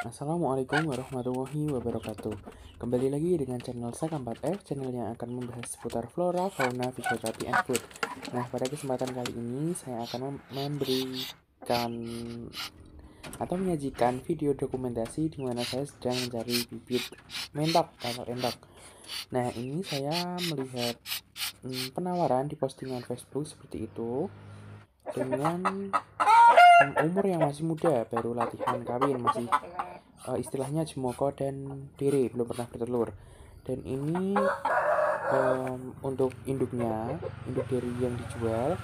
Assalamualaikum warahmatullahi wabarakatuh. Kembali lagi dengan channel Saka 4F, channel yang akan membahas seputar flora, fauna, fisioterapi, and food. Nah, pada kesempatan kali ini saya akan memberikan atau menyajikan video dokumentasi di mana saya sedang mencari bibit mentok atau entok. Nah, ini saya melihat penawaran di postingan Facebook seperti itu dengan umur yang masih muda, baru latihan kawin, masih istilahnya jemoko dan dere, belum pernah bertelur. Dan ini untuk induk dere yang dijual,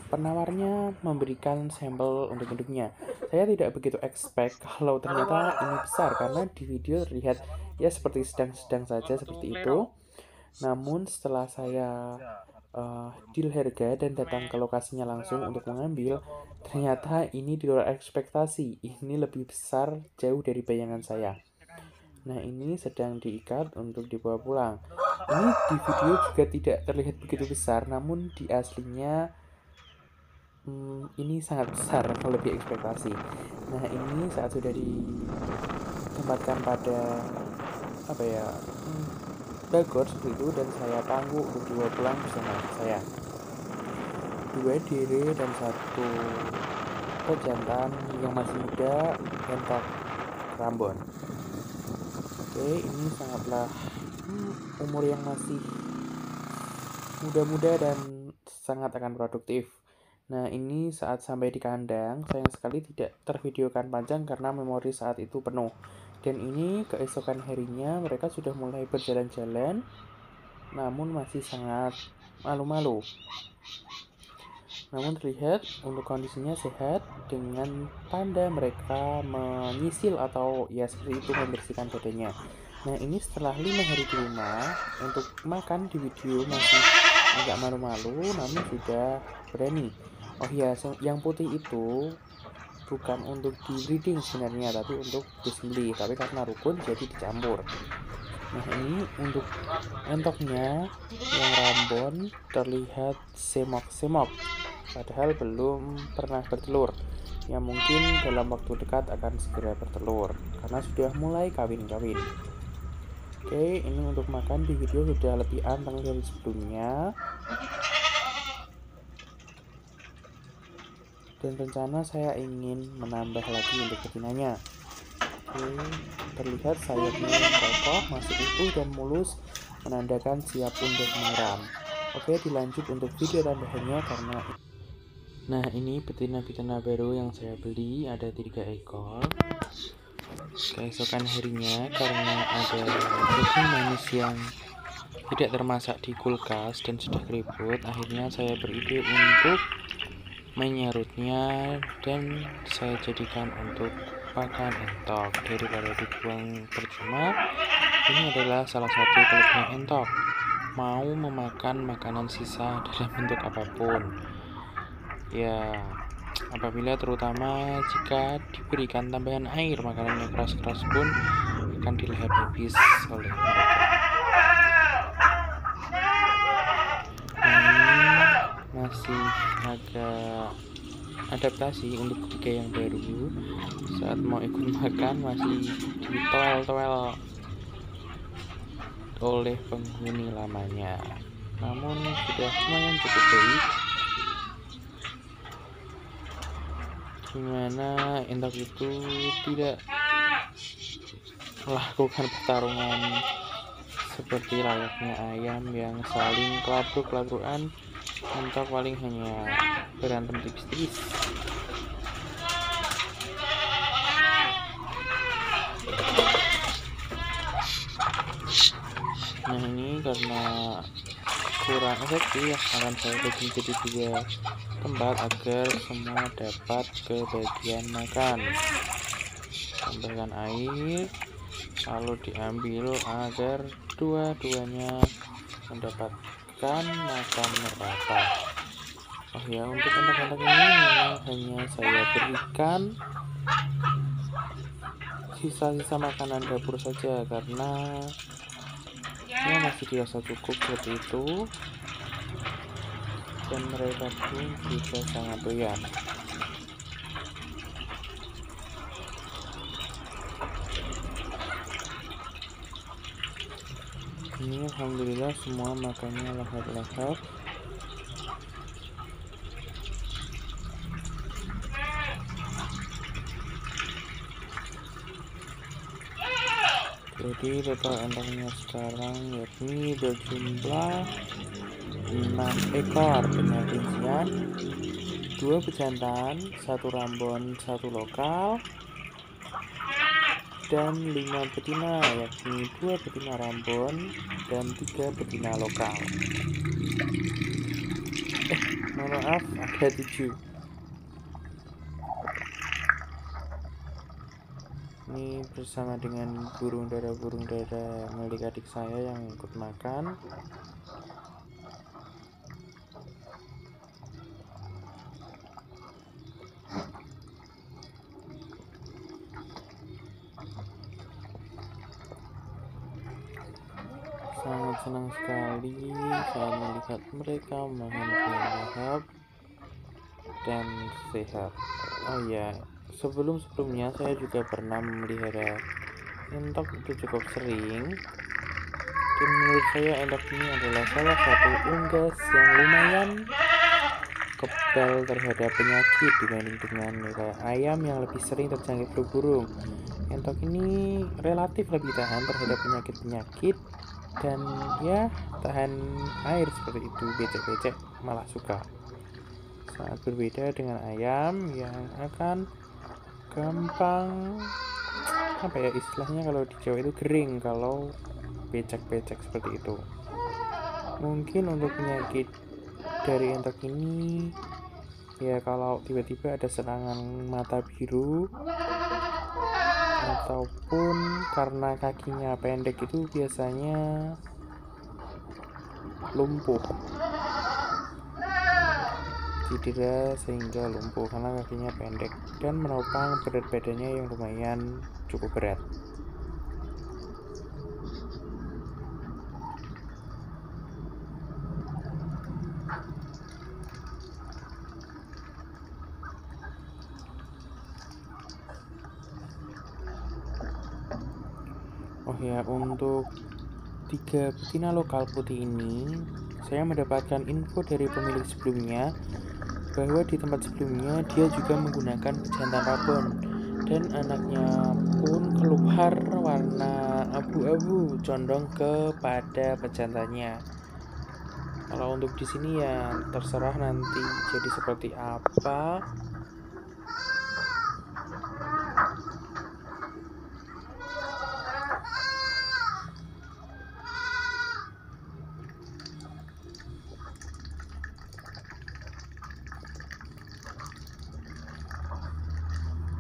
penawarnya memberikan sampel untuk induknya. Saya tidak begitu expect kalau ternyata ini besar, karena di video terlihat ya seperti sedang-sedang saja seperti itu. Namun setelah saya deal harga dan datang ke lokasinya langsung untuk mengambil, ternyata ini di luar ekspektasi. Ini lebih besar jauh dari bayangan saya. Nah, ini sedang diikat untuk dibawa pulang. Ini di video juga tidak terlihat begitu besar, namun di aslinya ini sangat besar melebihi ekspektasi. Nah, ini saat sudah ditempatkan pada bagor seperti itu, dan saya tangguh untuk dibawa pulang bersama adik saya. 2 dere dan 1 pejantan yang masih muda, entok Rambon. Oke, ini sangatlah umur yang masih muda-muda dan sangat akan produktif. Nah, ini saat sampai di kandang, sayang sekali tidak tervideokan panjang karena memori saat itu penuh. Dan ini keesokan harinya mereka sudah mulai berjalan-jalan, namun masih sangat malu-malu. Namun terlihat untuk kondisinya sehat, dengan tanda mereka menyisil atau ya seperti itu, membersihkan badannya. Nah, ini setelah 5 hari di rumah, untuk makan di video masih agak malu-malu, namun sudah berani. Oh ya, yang putih itu bukan untuk di breeding sebenarnya, tapi untuk disembelih, tapi karena rukun jadi dicampur. Nah, ini untuk entoknya yang Rambon terlihat semok-semok, padahal belum pernah bertelur. Yang mungkin dalam waktu dekat akan segera bertelur karena sudah mulai kawin-kawin. Oke, ini untuk makan di video sudah lebih anteng dari sebelumnya. Dan rencana saya ingin menambah lagi untuk betinanya. Oke, terlihat sayapnya yang kokoh, masih utuh dan mulus, menandakan siap untuk mengeram. Oke, dilanjut untuk video tambahannya karena ini betina-betina baru yang saya beli, ada 3 ekor. Keesokan harinya, karena ada daging manis yang tidak termasak di kulkas dan sudah keriput, akhirnya saya beride untuk menyerutnya dan saya jadikan untuk pakan entok daripada dibuang percuma. Ini adalah salah satu kelebihan entok, mau memakan makanan sisa dalam bentuk apapun ya, apabila terutama jika diberikan tambahan air, makanan yang keras-keras pun akan dilahap habis oleh mereka. Masih agak adaptasi untuk ketiga yang baru. Saat mau ikut makan masih ditowel-towel oleh penghuni lamanya, namun sudah lumayan cukup baik, dimana entok itu tidak melakukan pertarungan seperti layaknya ayam yang saling kelabruk-kelabrukan. Entok paling hanya berantem tipis-tipis. Nah, ini karena kurang efektif akan saya bagi jadi 2 tempat agar semua dapat kebagian makan. Tambahkan air, lalu diambil agar dua-duanya mendapatkan makan merata. Oh ya, untuk anak-anak ini memang hanya saya berikan sisa-sisa makanan dapur saja karena ya masih dirasa cukup seperti itu, dan mereka pun juga sangat doyan. Ini alhamdulillah semua makannya lahap-lahap. Jadi total entoknya sekarang yakni berjumlah 6 ekor dengan rincian 2 bejantan, 1 rambon, 1 lokal, dan 5 betina, yakni 2 betina rambon dan 3 betina lokal. Mohon maaf, ada 7. Ini bersama dengan burung dara milik adik saya yang ikut makan. Sangat senang sekali saat melihat mereka makan dengan lahap dan sehat. Oh ya, sebelumnya saya juga pernah memelihara entok itu cukup sering. Dan menurut saya entok ini adalah salah satu unggas yang lumayan kebal terhadap penyakit dibanding dengan kayak ayam yang lebih sering terjangkit flu burung. Entok ini relatif lebih tahan terhadap penyakit-penyakit dan ya tahan air seperti itu. Becek-becek malah suka. Sangat berbeda dengan ayam yang akan gampang, apa ya istilahnya kalau di Jawa itu kering kalau becek-becek seperti itu. Mungkin untuk penyakit dari entok ini ya kalau tiba-tiba ada serangan mata biru ataupun karena kakinya pendek itu biasanya lumpuh, cedera sehingga lumpuh karena kakinya pendek dan menopang berat badannya yang lumayan cukup berat. Oh ya, untuk 3 betina lokal putih ini saya mendapatkan info dari pemilik sebelumnya bahwa di tempat sebelumnya dia juga menggunakan pejantan rabon dan anaknya pun keluar warna abu-abu condong kepada pejantannya. Kalau untuk di sini ya terserah nanti jadi seperti apa.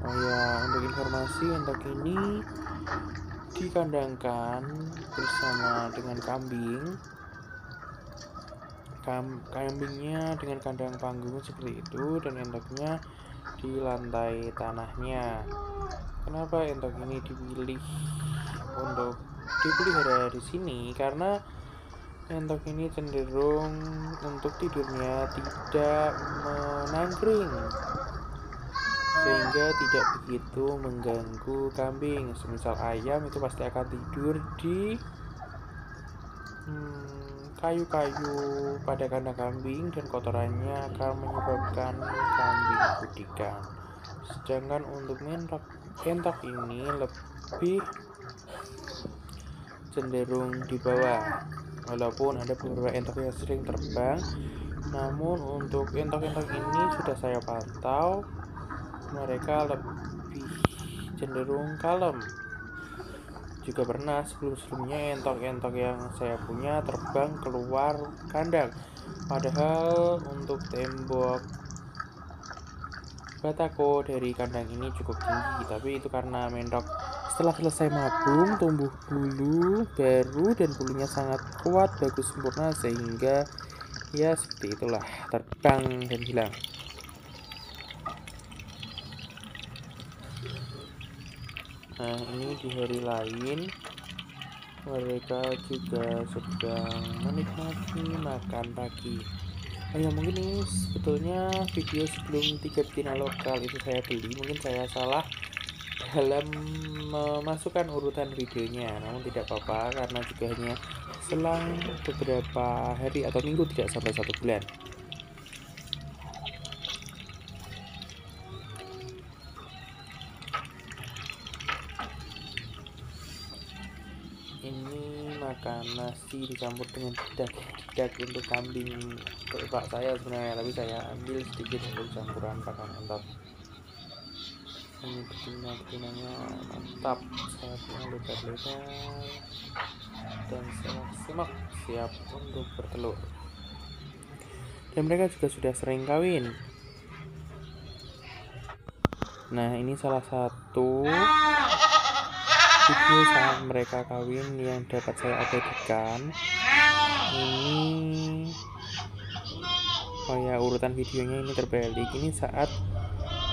Oh ya, untuk informasi entok ini dikandangkan bersama dengan kambing. Kambingnya dengan kandang panggung seperti itu dan entoknya di lantai tanahnya. Kenapa entok ini dipilih untuk dipelihara di sini? Karena entok ini cenderung untuk tidurnya tidak menangkring sehingga tidak begitu mengganggu kambing. Semisal ayam itu pasti akan tidur di kayu-kayu pada kandang kambing dan kotorannya akan menyebabkan kambing kudikan. Sedangkan untuk entok ini lebih cenderung di bawah. Walaupun ada beberapa entok yang sering terbang, namun untuk entok-entok ini sudah saya pantau mereka lebih cenderung kalem. Juga pernah sebelumnya entok-entok yang saya punya terbang keluar kandang, padahal untuk tembok batako dari kandang ini cukup tinggi, tapi itu karena mentok setelah selesai mabung tumbuh bulu baru dan bulunya sangat kuat, bagus, sempurna, sehingga ya seperti itulah terbang dan hilang. Nah, ini di hari lain mereka juga sedang menikmati makan pagi. Oh ya, mungkin ini sebetulnya video sebelum 3 betina lokal itu saya beli, mungkin saya salah dalam memasukkan urutan videonya, namun tidak apa-apa karena juga hanya selang beberapa hari atau minggu, tidak sampai 1 bulan. Ini makan nasi dicampur dengan dedak untuk kambing Pak saya sebenarnya, tapi saya ambil sedikit untuk campuran pakan entot. Ini betina-betinanya mantap, sayapnya lebar-lebar dan semak siap untuk bertelur. Dan mereka juga sudah sering kawin. Nah, ini salah satu video saat mereka kawin yang dapat saya abadikan. Ini ya urutan videonya ini terbalik. Ini saat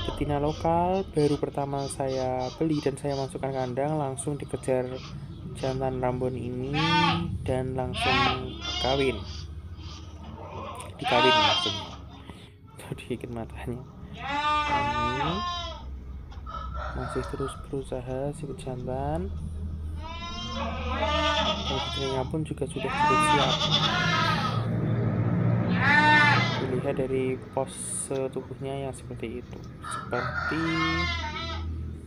betina lokal baru pertama saya beli dan saya masukkan kandang, langsung dikejar jantan Rambon ini dan langsung dikawin maksudnya. Tuh digigit matanya. Ini masih terus berusaha si pejantan, dan betinanya pun juga sudah cukup siap. Dilihat dari pose tubuhnya yang seperti itu, seperti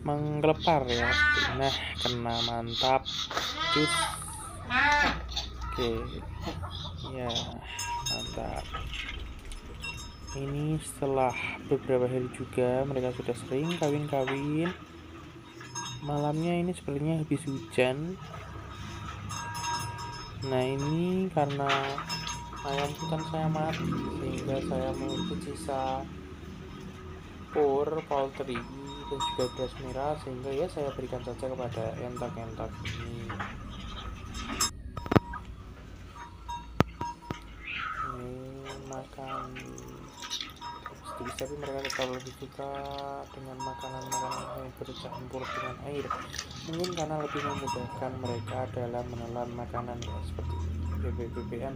menggelepar ya. Nah, kena mantap, cus. Oke, ya mantap. Ini setelah beberapa hari juga mereka sudah sering kawin-kawin. Malamnya ini sepertinya habis hujan. Nah, ini karena ayam hutan saya mati, sehingga saya menuntut sisa poultry dan juga beras merah, sehingga ya saya berikan saja kepada entok-entok ini. Makan sedikit, tapi mereka tetap lebih suka dengan makanan-makanan yang bercampur dengan air, mungkin karena lebih memudahkan mereka dalam menelan makanan ya, seperti bebek-bebekan.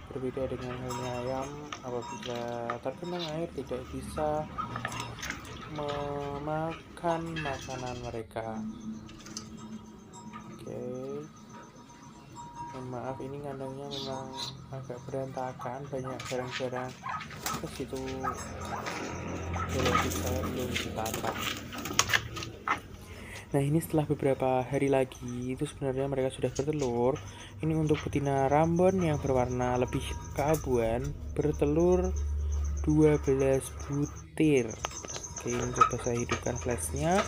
Berbeda dengan halnya ayam, apabila tergenang air tidak bisa memakan makanan mereka. Oke. Maaf, ini kandangnya memang agak berantakan, banyak barang-barang ke situ, jadi saya belum ditata. Nah, ini setelah beberapa hari lagi itu sebenarnya mereka sudah bertelur. Ini untuk betina Rambon yang berwarna lebih keabuan, bertelur 12 butir. Oke, ini coba saya hidupkan flashnya,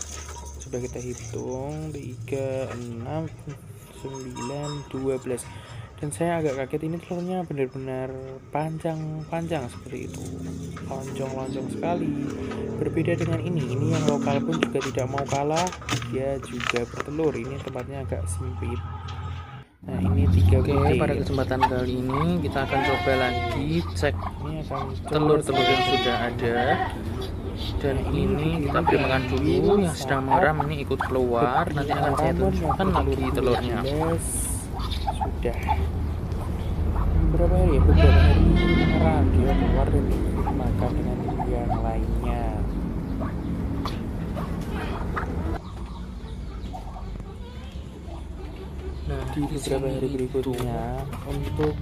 coba kita hitung 3, 6, 9, 12. Dan saya agak kaget, ini telurnya benar-benar panjang seperti itu, lonjong sekali. Berbeda dengan ini yang lokal pun juga tidak mau kalah, dia juga bertelur. Ini tempatnya agak sempit. Nah, ini 3 butir. Oke, pada kesempatan kali ini kita akan coba lagi cek telur-telur yang sudah ada. Dan ini kita beri makan dulu, yang sedang mengeram ini ikut keluar. Nanti akan saya tunjukkan lagi telurnya. Sudah beberapa hari mengeram, dia keluar dan ikut makan dengan yang lainnya. Nah, di beberapa hari berikutnya untuk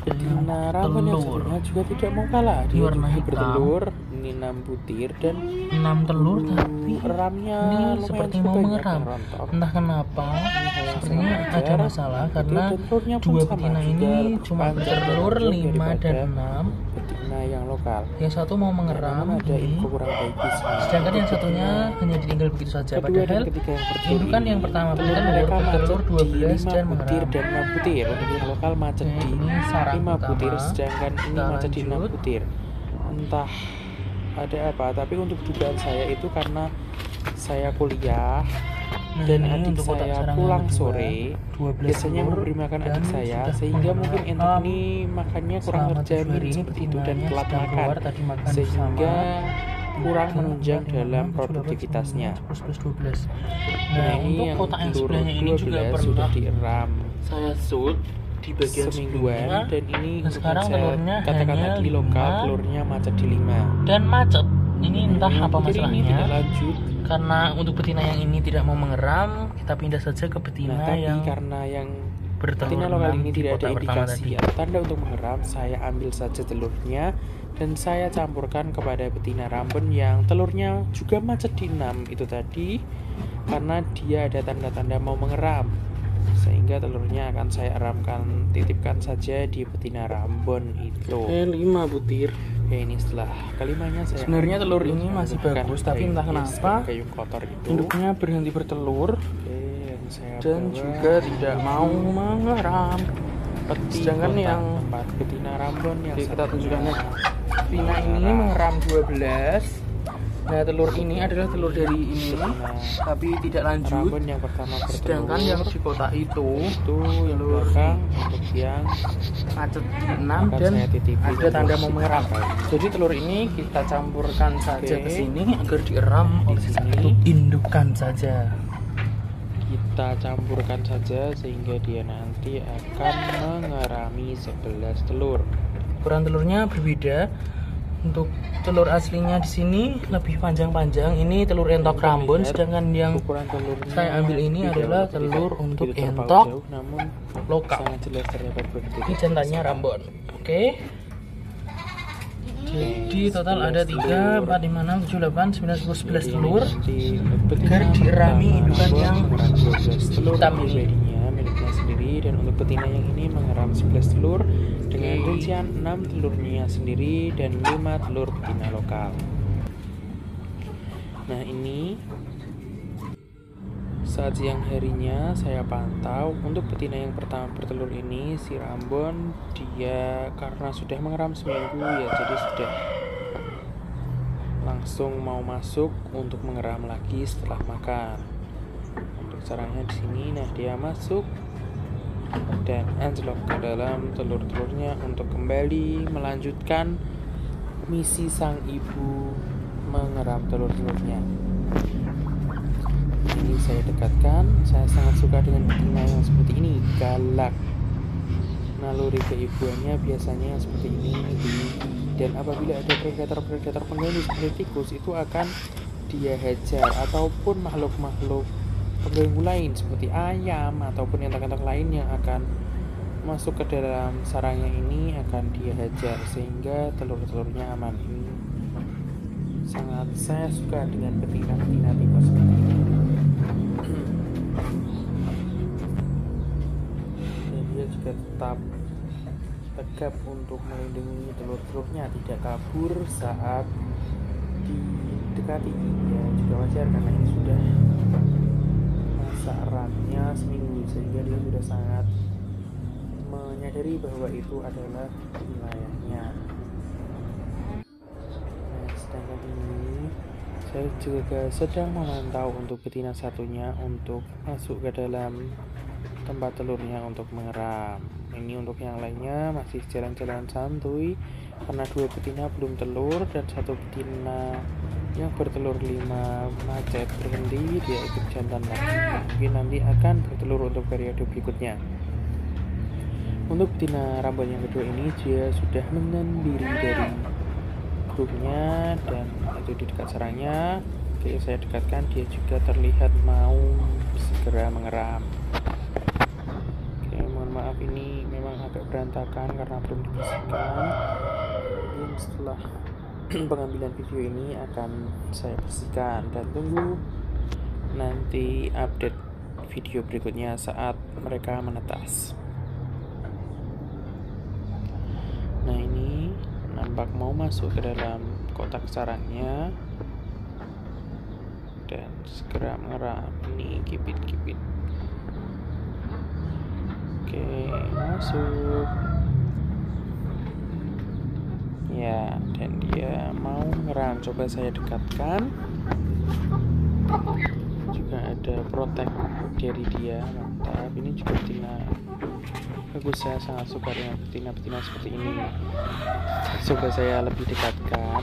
betina Rambon yang sebelumnya juga tidak mau kalah, dia juga bertelur. Ini 6 butir dan 6 telur, tapi ramnya ini seperti mau mengeram. Entah kenapa, sepertinya ada masalah karena dua betina ini cuma bertelur 5 dan 6. Betina yang lokal, yang satu mau mengeram ada ini, info kurang bagus, sedangkan yang satunya hanya ditinggal begitu saja. Padahal indukan yang pertama bertelur 12 dan butir mengeram. dan 6 butir. Untuk yang lokal macet di 5 butir, sedangkan ini macet di 6 butir. Entah ada apa, tapi untuk dugaan saya itu karena saya kuliah dan adik saya pulang sore, biasanya memberi makan adik saya, sehingga mungkin entok ini makannya kurang terjamin seperti itu dan telat makan, sehingga kurang menunjang dalam produktivitasnya. Nah, ini yang telur 12 sudah dieram Saya shoot di bagian semingguan, dan ini sekarang telurnya kata-kata di lokal telurnya macet di 5 dan macet ini entah apa Putri ini tidak masalahnya. lanjut. Karena untuk betina yang ini tidak mau mengeram, kita pindah saja ke betina Nah, tapi yang karena yang bertelur betina lokal 6 ini di tidak ada kotak pertama indikasi tadi. atau tanda untuk mengeram, saya ambil saja telurnya dan saya campurkan kepada betina Rambon yang telurnya juga macet di 6 itu tadi, karena dia ada tanda-tanda mau mengeram, sehingga telurnya akan saya eramkan, titipkan saja di betina Rambon itu. 5 butir. Oke, ini setelah kelimanya saya Sebenarnya telur ambil, ini masih menggunakan bagus, tapi entah kayu kenapa gayung kotor itu. Induknya berhenti bertelur Oke, yang saya dan bawa juga tidak mau mengeram. peti Sedangkan kotak yang tempat betina Rambon yang kita satunya tunjukkan ya. Betina ini mengeram 12. Nah, telur ini adalah telur dari ini, tapi tidak lanjut. Rambon yang pertama bertelur. Sedangkan yang di kotak itu yang telur belakang untuk yang macet di 6 akan dan saya titipi ada tanda mau di mengeram. kapal. Jadi telur ini kita campurkan saja Oke. ke sini agar dieram Di oleh sini. satu indukan saja. Kita campurkan saja sehingga dia nanti akan mengerami 11 telur. Ukuran telurnya berbeda. Untuk telur aslinya di sini lebih panjang-panjang. Ini telur entok Rambon, sedangkan yang Ukuran telurnya saya ambil ini beda, adalah walaupun telur tidak untuk begitu terpaut entok jauh, namun lokal. sangat jelas terdapat perbedaan. Ini jantannya Rambon. Oke. Jadi total ada 3, 4, 5, 6, 7, 8, 9, 10, 11 telur. Agar dierami indukan yang telur hitam ini. pribadinya miliknya sendiri, dan untuk betina yang ini mengeram 11 telur dengan rincian 6 telurnya sendiri dan 5 telur betina lokal. Nah, ini saat siang harinya saya pantau untuk betina yang pertama bertelur ini, si Rambon, dia karena sudah mengeram seminggu ya, jadi sudah langsung mau masuk untuk mengeram lagi setelah makan. Untuk caranya di sini, nah dia masuk dan anjlok ke dalam telur-telurnya untuk kembali melanjutkan misi sang ibu mengeram telur-telurnya. Ini saya dekatkan, saya sangat suka dengan betina yang seperti ini, galak. Naluri keibuannya biasanya seperti ini, dan apabila ada predator-predator pengganggu seperti tikus, itu akan dia hajar, ataupun makhluk-makhluk pengganggu lain seperti ayam ataupun entok-entok lain yang akan masuk ke dalam sarangnya ini akan dia hajar, sehingga telur-telurnya aman. Ini sangat saya suka dengan betina-betina tipe seperti ini. Dan dia juga tetap tegap untuk melindungi telur-telurnya, tidak kabur saat didekati. Ya juga wajar karena ini sudah masa eratnya seminggu, sehingga dia sudah sangat menyadari bahwa itu adalah wilayahnya. Nah, sedangkan ini saya juga sedang memantau untuk betina satunya untuk masuk ke dalam tempat telurnya untuk mengeram. Ini untuk yang lainnya masih jalan-jalan santuy karena 2 betina belum telur dan 1 betina yang bertelur 5 macet berhenti, dia ikut jantan lagi. Mungkin nanti akan bertelur untuk periode berikutnya. Untuk betina Rambon yang kedua ini, dia sudah menyendiri dari grupnya dan itu di dekat sarangnya. Oke, saya dekatkan, dia juga terlihat mau segera mengeram. Oke, mohon maaf ini memang agak berantakan karena belum dibersihkan. Mungkin setelah pengambilan video ini akan saya bersihkan, dan tunggu nanti update video berikutnya saat mereka menetas. Nah, ini nampak mau masuk ke dalam kotak sarangnya dan segera mengeram. Ini kipit-kipit. Oke, masuk. Ya, dan dia mau mengeram. Coba saya dekatkan. Juga ada protek dari dia, mantap. Ini juga betina bagus, saya sangat suka dengan betina-betina seperti ini. Coba saya lebih dekatkan.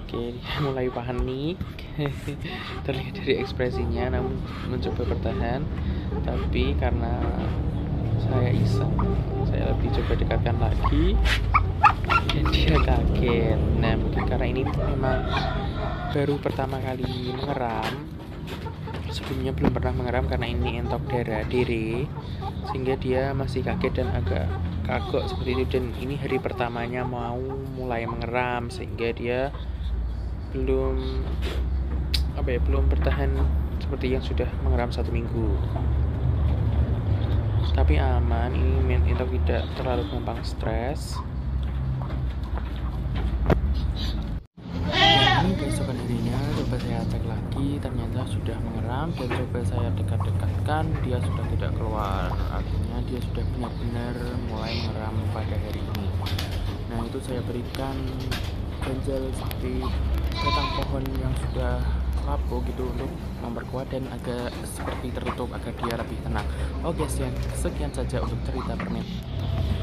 Oke, dia mulai panik. Terlihat dari ekspresinya, namun mencoba bertahan. Tapi karena saya iseng, saya lebih coba dekatkan lagi. dan dia kaget. Nah mungkin karena ini memang baru pertama kali mengeram, sebelumnya belum pernah mengeram karena ini entok darah dere, sehingga dia masih kaget dan agak kagok seperti itu. Dan ini hari pertamanya mau mulai mengeram, sehingga dia belum bertahan seperti yang sudah mengeram 1 minggu. Tapi aman, ini entok tidak terlalu gampang stres. Dan keesokan harinya coba saya cek lagi, ternyata sudah mengeram, dan coba saya dekat-dekatkan, dia sudah tidak keluar. Artinya dia sudah benar-benar mulai mengeram pada hari ini. Nah itu saya berikan ganjal seperti batang pohon yang sudah lapo gitu untuk memperkuat dan agak seperti tertutup agar dia lebih tenang. Oke, sekian saja untuk cerita permen.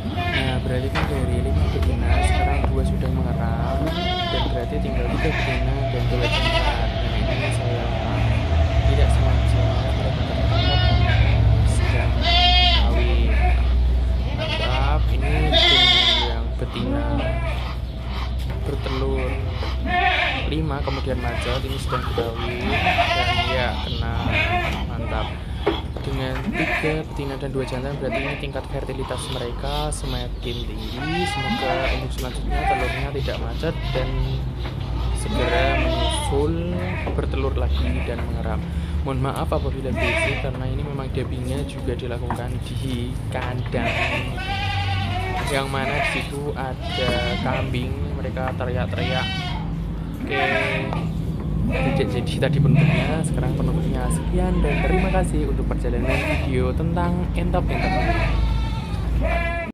Nah berarti kan dari 5 betina sekarang 2 sudah mengeram, dan berarti tinggal 3 betina dan 2 jantan. Nah ini saya tidak sengaja mereka tertangkap karena sedang kawin. Mantap, ini dengan yang betina bertelur 5 kemudian macet, ini sedang kawin dan ya kena. Mantap. Dengan 3 betina dan 2 jantan berarti ini tingkat fertilitas mereka semakin tinggi. Semoga untuk selanjutnya telurnya tidak macet dan segera menyusul, bertelur lagi dan mengeram. Mohon maaf apabila berisik karena ini memang dubbingnya juga dilakukan di kandang yang mana di situ ada kambing, mereka teriak-teriak. Oke, jadi tadi penutupnya, sekarang penutupnya sekian dan terima kasih untuk perjalanan video tentang entok-entok ini.